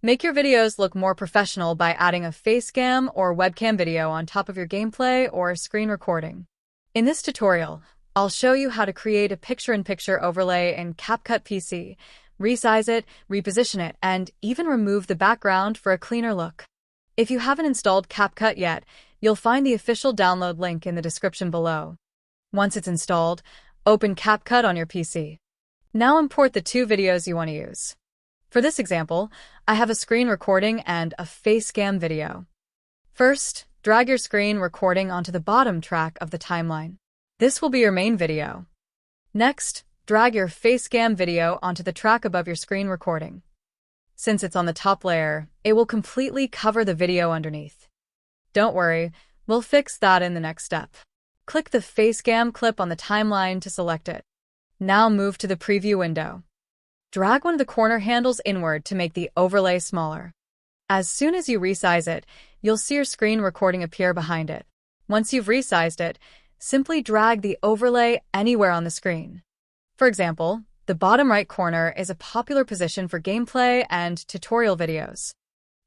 Make your videos look more professional by adding a Facecam or webcam video on top of your gameplay or screen recording. In this tutorial, I'll show you how to create a picture-in-picture overlay in Capcut PC, resize it, reposition it, and even remove the background for a cleaner look. If you haven't installed Capcut yet, you'll find the official download link in the description below. Once it's installed, open Capcut on your PC. Now import the two videos you want to use. For this example, I have a screen recording and a Facecam video. First, drag your screen recording onto the bottom track of the timeline. This will be your main video. Next, drag your Facecam video onto the track above your screen recording. Since it's on the top layer, it will completely cover the video underneath. Don't worry, we'll fix that in the next step. Click the Facecam clip on the timeline to select it. Now move to the preview window. Drag one of the corner handles inward to make the overlay smaller. As soon as you resize it, you'll see your screen recording appear behind it. Once you've resized it, simply drag the overlay anywhere on the screen. For example, the bottom right corner is a popular position for gameplay and tutorial videos.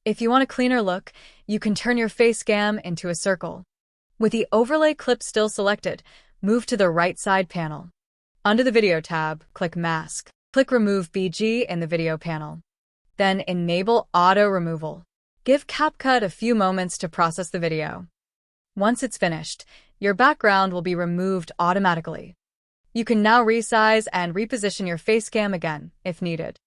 If you want a cleaner look, you can turn your Facecam into a circle. With the overlay clip still selected, move to the right side panel. Under the Video tab, click Mask. Click Remove BG in the Video panel. Then enable Auto Removal. Give Capcut a few moments to process the video. Once it's finished, your background will be removed automatically. You can now resize and reposition your Facecam again, if needed.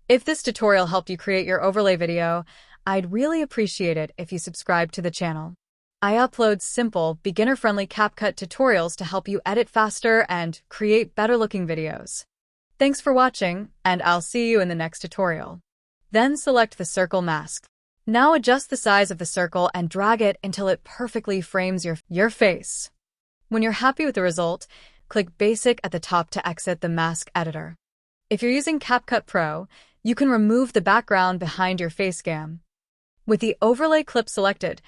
If this tutorial helped you create your overlay video, I'd really appreciate it if you subscribe to the channel. I upload simple, beginner-friendly Capcut tutorials to help you edit faster and create better-looking videos. Thanks for watching, and I'll see you in the next tutorial. Then select the circle mask. Now adjust the size of the circle and drag it until it perfectly frames your face. When you're happy with the result, click Basic at the top to exit the mask editor. If you're using Capcut Pro, you can remove the background behind your Facecam. With the overlay clip selected,